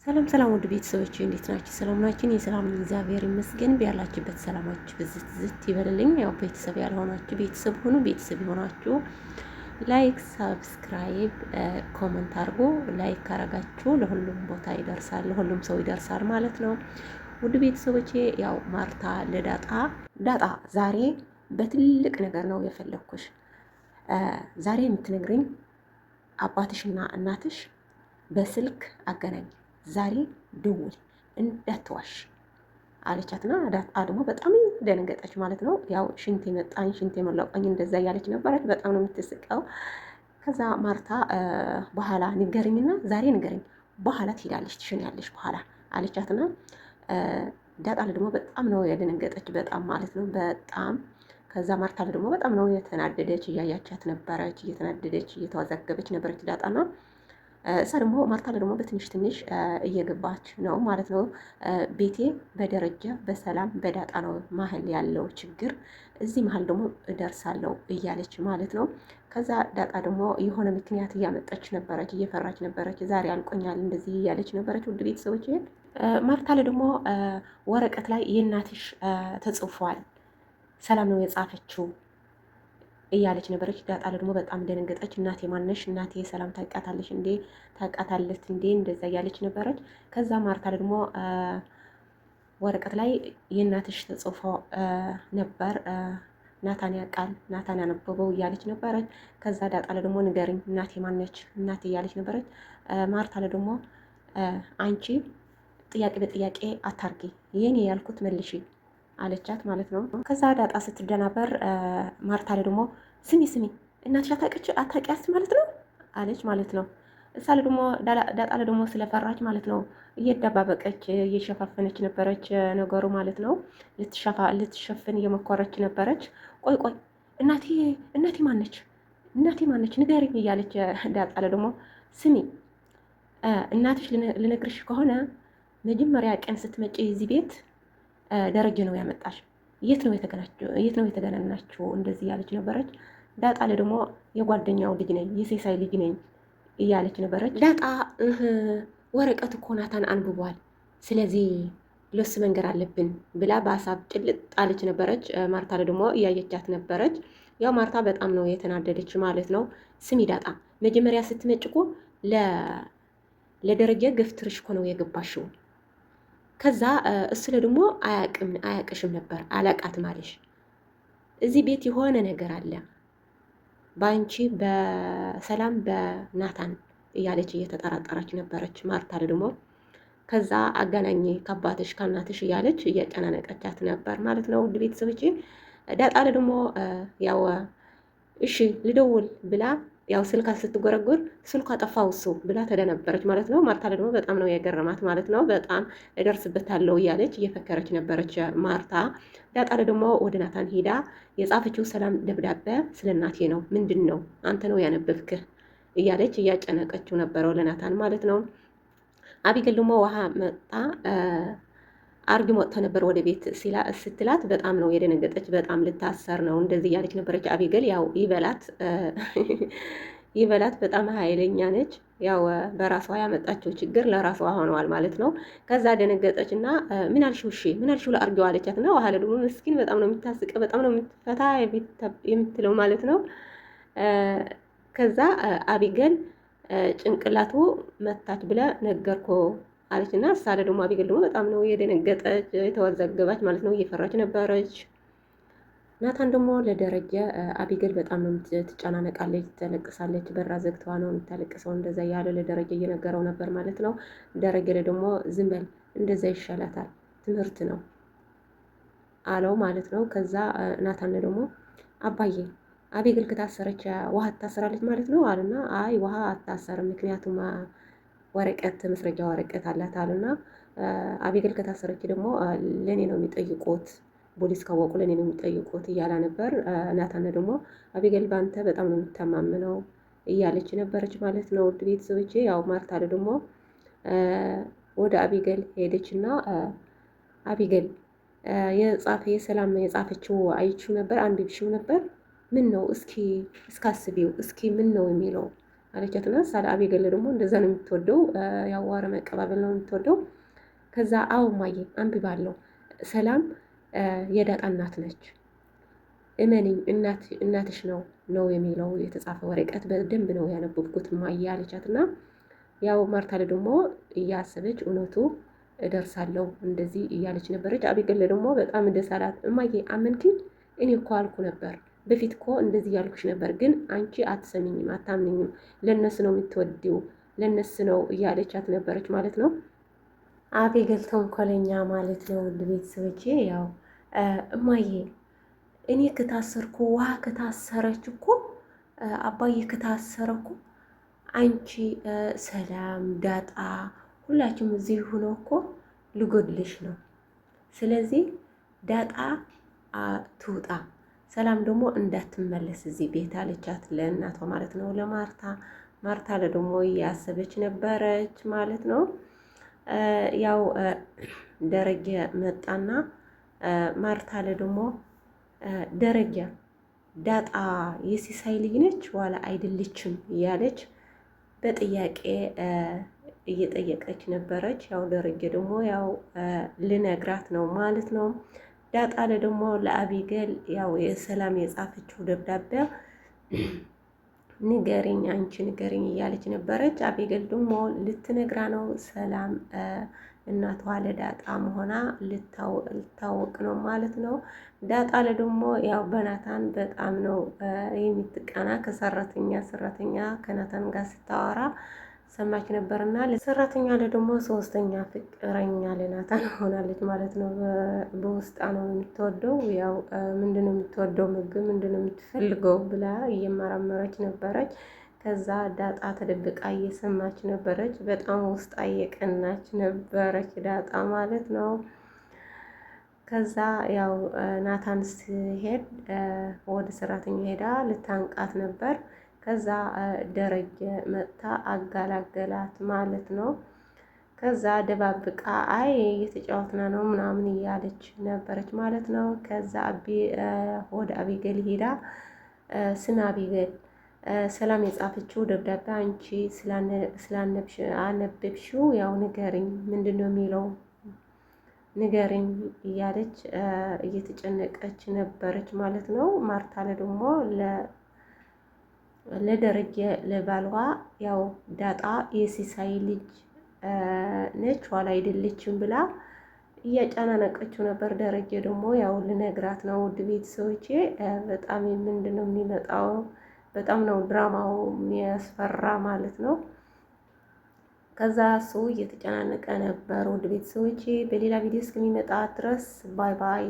ሰላም ሰላም ውድ ቤተሰቦች እንዴት ናችሁ? ሰላም ናችሁ? የሰላም እግዚአብሔር ይመስገን። ያላችሁበት ሰላማችሁ ብዝት ዝት ይበልልኝ። ያው ቤተሰብ ያልሆናችሁ ቤተሰብ ሁኑ፣ ቤተሰብ የሆናችሁ ላይክ፣ ሳብስክራይብ፣ ኮመንት አድርጎ ላይክ ካረጋችሁ ለሁሉም ቦታ ይደርሳል፣ ለሁሉም ሰው ይደርሳል ማለት ነው። ውድ ቤተሰቦቼ ያው ማርታ ዳጣ ዛሬ በትልቅ ነገር ነው የፈለኩሽ። ዛሬ የምትነግረኝ አባትሽና እናትሽ በስልክ አገናኝ፣ ዛሬ ደውል እንዳትዋሽ አለቻትና ዳጣ ደግሞ በጣም ደነገጠች ማለት ነው። ያው ሽንቴ መጣኝ ሽንቴ መላቀኝ እንደዛ እያለች ነበረች። በጣም ነው የምትስቀው። ከዛ ማርታ በኋላ ንገርኝና ዛሬ ንገርኝ በኋላ ትሄዳለች ትሽኛለች በኋላ አለቻትና ዳጣ ደግሞ በጣም ነው የደነገጠች በጣም ማለት ነው በጣም። ከዛ ማርታ ደግሞ በጣም ነው የተናደደች፣ እያያቻት ነበረች፣ እየተናደደች እየተዋዘገበች ነበረች ዳጣና እሷ ደግሞ ማርታ ደግሞ በትንሽ ትንሽ እየገባች ነው ማለት ነው። ቤቴ በደረጃ በሰላም በዳጣ ነው መሀል ያለው ችግር፣ እዚህ መሀል ደግሞ እደርሳለሁ እያለች ማለት ነው። ከዛ ዳጣ ደግሞ የሆነ ምክንያት እያመጣች ነበረች፣ እየፈራች ነበረች። ዛሬ አልቆኛል እንደዚህ እያለች ነበረች። ውድ ቤተሰቦች ማርታ ደግሞ ወረቀት ላይ የእናትሽ ተጽፏል፣ ሰላም ነው የጻፈችው እያለች ነበረች። ዳጣ ደግሞ በጣም ደነገጠች። እናቴ ማነሽ? እናቴ ሰላም ታውቃታለሽ እንዴ? ታውቃታለች እንዴ? እንደዛ እያለች ነበረች። ከዛ ማርታ ደግሞ ወረቀት ላይ የእናትሽ ተጽፎ ነበር፣ ናታን ያውቃል፣ ናታን ያነበበው እያለች ነበረች። ከዛ ዳጣ ደግሞ ንገርኝ እናቴ ማነች? እናቴ እያለች ነበረች። ማርታ ደግሞ አንቺ ጥያቄ በጥያቄ አታርጊ፣ የኔ ያልኩት መልሺ አለቻት ማለት ነው። ከዛ ዳጣ ስትደናበር ማርታ ደግሞ ስሚ እናትሽ አታውቂያት ማለት ነው አለች ማለት ነው። እሷ ደግሞ ዳጣ ደግሞ ስለፈራች ማለት ነው እየደባበቀች እየሸፋፈነች ነበረች ነገሩ ማለት ነው። ልትሸፍን እየሞከረች ነበረች። ቆይ እናቴ ማነች? እናቴ ማነች ንገሪኝ እያለች ዳጣ ደግሞ ስሚ እናትሽ ልነግርሽ ከሆነ መጀመሪያ ቀን ስትመጪ እዚህ ቤት ደረጀ ነው ያመጣሽ። የት ነው የተገናናችሁ? እንደዚህ እያለች ነበረች። ዳጣ ደግሞ የጓደኛው ልጅ ነኝ፣ የሴሳይ ልጅ ነኝ እያለች ነበረች። ዳጣ ወረቀት እኮ ናታን አንብቧል፣ ስለዚህ ለሱ መንገር አለብን ብላ በሀሳብ ጭልጥ አለች ነበረች። ማርታ ደግሞ እያየቻት ነበረች። ያው ማርታ በጣም ነው የተናደደች ማለት ነው። ስሚ ዳጣ መጀመሪያ ስትመጭ እኮ ለደረጀ ገፍትርሽ እኮ ነው የገባሽው። ከዛ እሱ ደግሞ አያቅሽም ነበር፣ አላቃትም አለሽ። እዚህ ቤት የሆነ ነገር አለ በአንቺ በሰላም በናታን እያለች እየተጠራጠረች ነበረች ማርታ ደግሞ። ከዛ አገናኝ ከአባትሽ ከእናትሽ እያለች እያጨናነቀቻት ነበር ማለት ነው። ውድ ቤተሰቦች ዳጣ ደግሞ ያው እሺ ልደውል ብላ ያው ስልካ ስትጎረጎር ስልኳ ጠፋው እሱ ብላ ተደነበረች ማለት ነው። ማርታ ደግሞ በጣም ነው የገረማት ማለት ነው። በጣም እደርስበታለሁ እያለች እየፈከረች ነበረች ማርታ። ዳጣ ደግሞ ወደ ናታን ሄዳ የጻፈችው ሰላም ደብዳቤ ስለ እናቴ ነው፣ ምንድን ነው አንተ ነው ያነበብክህ እያለች እያጨነቀችው ነበረው ለናታን ማለት ነው። አቢገል ደግሞ ውሃ መጣ አርግ መጥቶ ነበር ወደ ቤት ስትላት በጣም ነው የደነገጠች። በጣም ልታሰር ነው እንደዚህ እያለች ነበረች። አቢገል ያው ይበላት በጣም ኃይለኛ ነች። ያው በራሷ ያመጣችው ችግር ለራሷ ሆነዋል ማለት ነው። ከዛ ደነገጠች እና ምን አልሽው? እሺ ምን አልሽው ለአርጌው አለቻት እና ውሃ ደግሞ ምስኪን በጣም ነው የምታስቀ በጣም ነው የምትፈታ የምትለው ማለት ነው። ከዛ አቢገል ጭንቅላቱ መታች ብለ ነገርኮ አለች እና ሳለ ደግሞ አቢገል ደግሞ በጣም ነው የደነገጠች የተወዘገባች ማለት ነው። እየፈራች ነበረች። ናታን ደግሞ ለደረጀ አቢገል በጣም ነው ትጨናነቃለች፣ ትለቅሳለች። በራ ዘግተዋ ነው የምታለቅሰው እንደዛ ያለ ለደረጀ እየነገረው ነበር ማለት ነው። ደረጀ ደግሞ ዝም በል እንደዛ ይሻላታል ትምህርት ነው አለው ማለት ነው። ከዛ ናታን ደግሞ አባዬ አቢገል ከታሰረች ውሃ ትታሰራለች ማለት ነው አለና አይ ውሃ አትታሰርም ምክንያቱም ወረቀት መስረጃ ወረቀት አላት አሉና አቢገል ከታሰረች ደግሞ ለኔ ነው የሚጠይቁት፣ ፖሊስ ካወቁ ለኔ ነው የሚጠይቁት እያላ ነበር። ናታን ደግሞ አቢገል ባንተ በጣም ነው የምተማመነው እያለች ነበረች ማለት ነው። ውድ ቤተሰቦቼ ያው ማርታ ደግሞ ወደ አቢገል ሄደችና አቢገል የሰላም የጻፈችው አይችው ነበር አንድ ብሽው ነበር ምን ነው እስኪ እስካስቢው እስኪ ምን ነው የሚለው አለቻትና አቢገል ደግሞ እንደዛ ነው የምትወደው፣ ያው ዋረ መቀባበል ነው የምትወደው። ከዛ አዎ እማዬ አንብባለሁ፣ ሰላም የዳጣ እናት ነች፣ እመኒኝ እናትሽ ነው የሚለው የተጻፈ ወረቀት በደንብ ነው ያነበብኩት እማዬ አለቻትና ያው ማርታ ደግሞ እያሰበች እውነቱ እደርሳለሁ እንደዚህ እያለች ነበረች። አቢገል ደግሞ በጣም ደስ አላት። እማዬ አመንኪኝ? እኔ እኮ አልኩ ነበር በፊት እኮ እንደዚህ ያልኩሽ ነበር፣ ግን አንቺ አትሰሚኝም፣ አታምኝም። ለነሱ ነው የምትወዲው፣ ለነሱ ነው እያለቻት ነበረች ማለት ነው። አቢገል ተንኮለኛ ማለት ነው። ውድ ቤተሰቦቼ ያው እማዬ እኔ ከታሰርኩ ውሃ ከታሰረች እኮ አባዬ ከታሰረ እኮ አንቺ ሰላም ዳጣ ሁላችሁም እዚህ ሆኖ እኮ ልጎድልሽ ነው። ስለዚህ ዳጣ ትውጣ፣ ሰላም ደግሞ እንዳትመለስ እዚህ ቤት አለቻት ለእናቷ ማለት ነው፣ ለማርታ። ማርታ ደግሞ እያሰበች ነበረች ማለት ነው። ያው ደረጀ መጣና ማርታ ደግሞ ደረጀ ዳጣ የሲሳይ ልጅ ነች ዋላ አይደለችም እያለች በጥያቄ እየጠየቀች ነበረች። ያው ደረጀ ደግሞ ያው ልነግራት ነው ማለት ነው። ዳጣ ደግሞ ለአቢገል ያው የሰላም የጻፈችው ደብዳቤ ንገሪኝ አንቺ ንገሪኝ እያለች ነበረች። አቢገል ደግሞ ልትነግራ ነው ሰላም እናቷ ለዳጣ መሆና ልታወቅ ነው ማለት ነው። ዳጣ ደግሞ ያው በናታን በጣም ነው የምትቀና። ሰራተኛ ከናታን ጋር ስታወራ ሰማች ነበርና ለሰራተኛ ደግሞ ሶስተኛ ፍቅረኛ ለናታን ሆናለች ማለት ነው። በውስጣ ነው የምትወደው። ያው ምንድነው የምትወደው ምግብ ምንድነው የምትፈልገው ብላ እየመረመረች ነበረች። ከዛ ዳጣ ተደብቃ እየሰማች ነበረች። በጣም ውስጣ እየቀናች ነበረች ዳጣ ማለት ነው። ከዛ ያው ናታን ሲሄድ ወደ ሰራተኛ ሄዳ ልታንቃት ነበር። ከዛ ደረጀ መጥታ አጋላገላት ማለት ነው። ከዛ ደባብቃ አይ እየተጫወትና ነው ምናምን እያለች ነበረች ማለት ነው። ከዛ ወደ አቢገል ሄዳ ስና አቢገል ሰላም የጻፈችው ደብዳቤ አንቺ ስላነበብሽው ያው ንገሪኝ፣ ምንድን ነው የሚለው ንገሪኝ እያለች እየተጨነቀች ነበረች ማለት ነው። ማርታ ደግሞ ለደረጀ ለባልዋ ያው ዳጣ የሲሳይ ልጅ ነች ኋላ አይደለችም ብላ እያጨናነቀችው ነበር። ደረጀ ደግሞ ያው ልነግራት ነው። ውድ ቤተሰቦቼ በጣም ምንድን ነው የሚመጣው በጣም ነው ድራማው የሚያስፈራ ማለት ነው። ከዛ እሱ እየተጨናነቀ ነበር። ውድ ቤተሰቦቼ በሌላ ቪዲዮ እስከሚመጣ ድረስ ባይ ባይ።